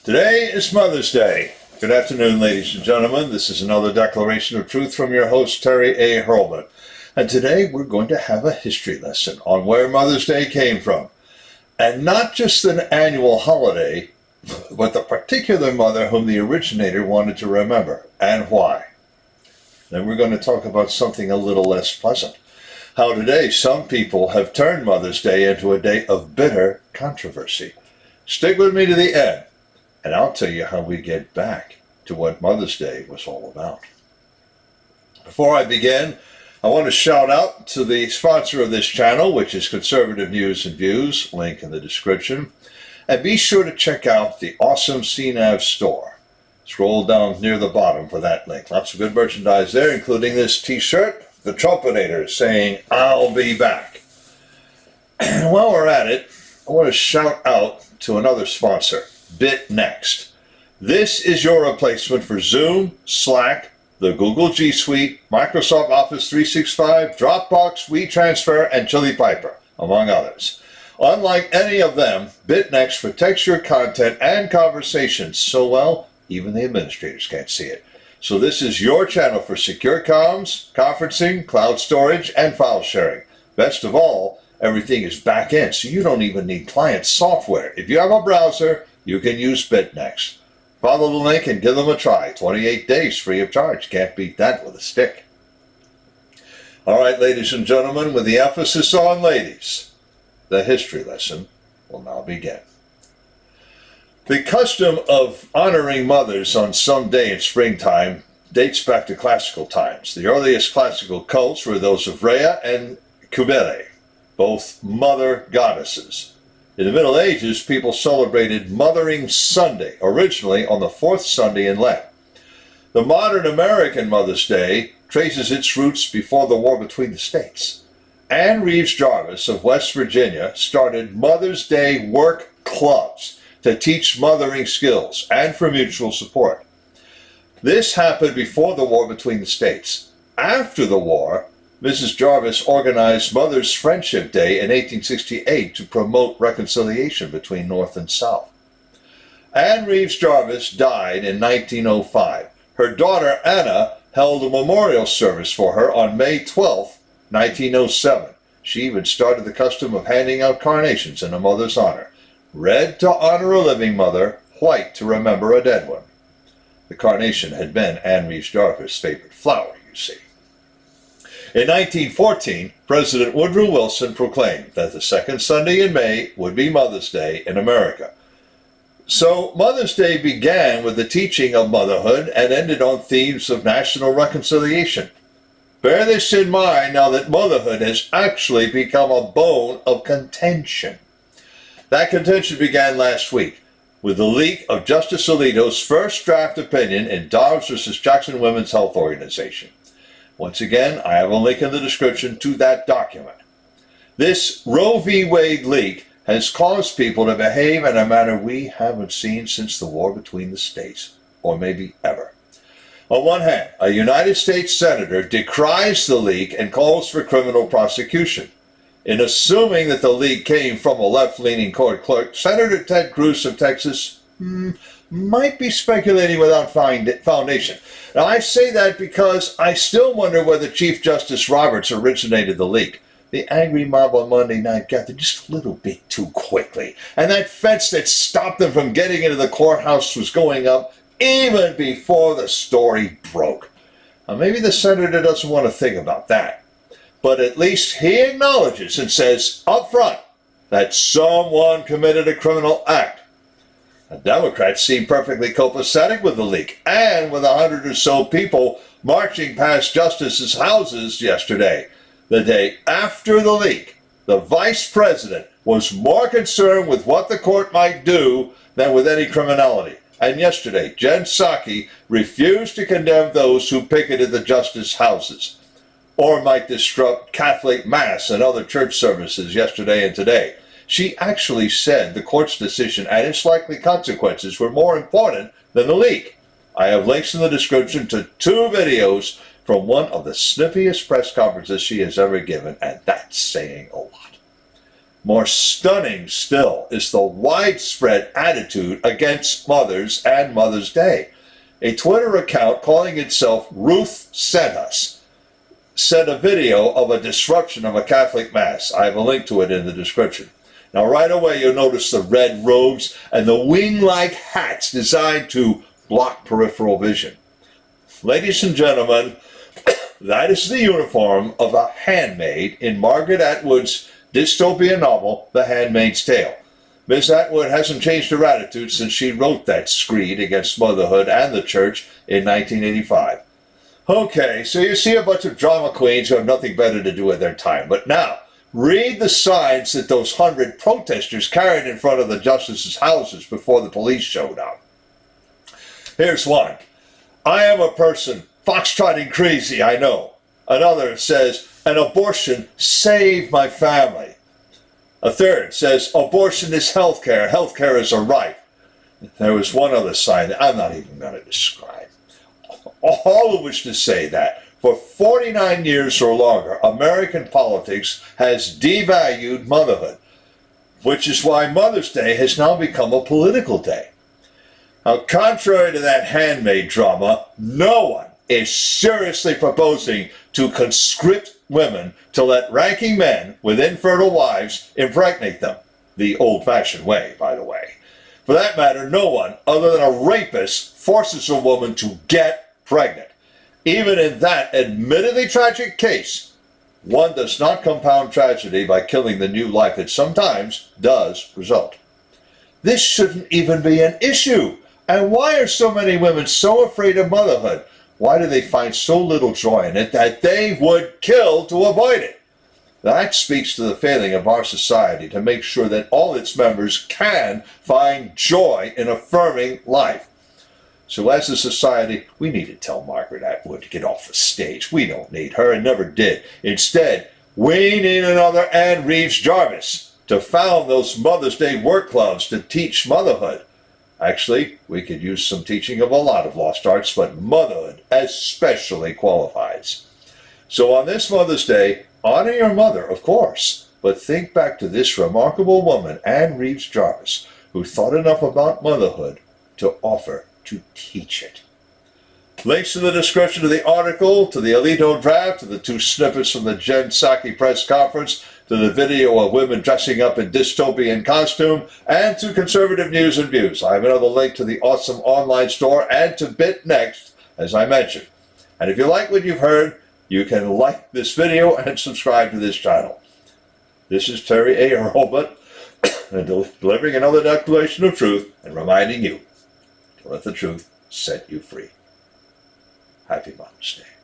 Today is Mother's Day. Good afternoon, ladies and gentlemen. This is another declaration of truth from your host, Terry A. Hurlman. And today we're going to have a history lesson on where Mother's Day came from. And not just an annual holiday, but the particular mother whom the originator wanted to remember, and why. Then we're going to talk about something a little less pleasant. How today some people have turned Mother's Day into a day of bitter controversy. Stick with me to the end, and I'll tell you how we get back to what Mother's Day was all about. Before I begin, I want to shout out to the sponsor of this channel, which is Conservative News and Views, link in the description. And be sure to check out the awesome CNAV Store. Scroll down near the bottom for that link. Lots of good merchandise there, including this t-shirt, the Trumpinator, saying, "I'll be back." And while we're at it, I want to shout out to another sponsor, BitNext. This is your replacement for Zoom, Slack, the Google G Suite, Microsoft Office 365, Dropbox, WeTransfer, and Chili Piper, among others. Unlike any of them, BitNext protects your content and conversations so well, even the administrators can't see it. So this is your channel for secure comms, conferencing, cloud storage, and file sharing. Best of all, everything is back-end, so you don't even need client software. If you have a browser, you can use BitNext. Follow the link and give them a try. 28 days free of charge. Can't beat that with a stick. All right, ladies and gentlemen, with the emphasis on ladies, the history lesson will now begin. The custom of honoring mothers on some day in springtime dates back to classical times. The earliest classical cults were those of Rhea and Cybele, both mother goddesses. In the Middle Ages, people celebrated Mothering Sunday, originally on the fourth Sunday in Lent. The modern American Mother's Day traces its roots before the war between the states. Ann Reeves Jarvis of West Virginia started Mother's Day work clubs to teach mothering skills and for mutual support. This happened before the war between the states. After the war, Mrs. Jarvis organized Mother's Friendship Day in 1868 to promote reconciliation between North and South. Ann Reeves Jarvis died in 1905. Her daughter Anna held a memorial service for her on May 12, 1907. She even started the custom of handing out carnations in a mother's honor. Red to honor a living mother, white to remember a dead one. The carnation had been Ann Reeves Jarvis' favorite flower, you see. In 1914, President Woodrow Wilson proclaimed that the second Sunday in May would be Mother's Day in America. So Mother's Day began with the teaching of motherhood and ended on themes of national reconciliation. Bear this in mind now that motherhood has actually become a bone of contention. That contention began last week with the leak of Justice Alito's first draft opinion in Dobbs v. Jackson Women's Health Organization. Once again, I have a link in the description to that document. This Roe v. Wade leak has caused people to behave in a manner we haven't seen since the war between the states, or maybe ever. On one hand, a United States senator decries the leak and calls for criminal prosecution. In assuming that the leak came from a left-leaning court clerk, Senator Ted Cruz of Texas might be speculating without foundation. Now, I say that because I still wonder whether Chief Justice Roberts originated the leak. The angry mob on Monday night got there just a little bit too quickly, and that fence that stopped them from getting into the courthouse was going up even before the story broke. Now, maybe the senator doesn't want to think about that. But at least he acknowledges and says up front that someone committed a criminal act. The Democrats seem perfectly copacetic with the leak, and with 100 or so people marching past justices' houses yesterday. The day after the leak, the vice president was more concerned with what the court might do than with any criminality. And yesterday, Jen Psaki refused to condemn those who picketed the justice houses, or might disrupt Catholic Mass and other church services yesterday and today. She actually said the court's decision and its likely consequences were more important than the leak. I have links in the description to 2 videos from one of the snippiest press conferences she has ever given, and that's saying a lot. More stunning still is the widespread attitude against mothers and Mother's Day. A Twitter account calling itself Ruth Sent Us sent a video of a disruption of a Catholic Mass. I have a link to it in the description. Now right away you'll notice the red robes and the wing-like hats designed to block peripheral vision. Ladies and gentlemen, that is the uniform of a handmaid in Margaret Atwood's dystopian novel, The Handmaid's Tale. Miss Atwood hasn't changed her attitude since she wrote that screed against motherhood and the church in 1985. Okay, so you see a bunch of drama queens who have nothing better to do with their time. But now, read the signs that those 100 protesters carried in front of the justices' houses before the police showed up. Here's one. I am a person foxtrotting crazy, I know. Another says, an abortion saved my family. A third says, abortion is healthcare. Healthcare is a right. There was one other sign that I'm not even going to describe. All of which to say that for 49 years or longer, American politics has devalued motherhood, which is why Mother's Day has now become a political day. Now, contrary to that handmaid drama, no one is seriously proposing to conscript women to let ranking men with infertile wives impregnate them. The old-fashioned way, by the way. For that matter, no one, other than a rapist, forces a woman to get pregnant. Even in that admittedly tragic case, one does not compound tragedy by killing the new life it sometimes does result. This shouldn't even be an issue. And why are so many women so afraid of motherhood? Why do they find so little joy in it that they would kill to avoid it? That speaks to the failing of our society to make sure that all its members can find joy in affirming life. So as a society, we need to tell Margaret Atwood to get off the stage. We don't need her and never did. Instead, we need another Anne Reeves Jarvis to found those Mother's Day work clubs to teach motherhood. Actually, we could use some teaching of a lot of lost arts, but motherhood especially qualifies. So on this Mother's Day, honor your mother, of course, but think back to this remarkable woman, Anne Reeves Jarvis, who thought enough about motherhood to offer to teach it. Links in the description to the article, to the Alito draft, to the 2 snippets from the Psaki press conference, to the video of women dressing up in dystopian costume, and to conservative news and views. I have another link to the awesome online store and to BitNext, as I mentioned. And if you like what you've heard, you can like this video and subscribe to this channel. This is Terry A. Hurlbut, delivering another declaration of truth and reminding you to let the truth set you free. Happy Mother's Day.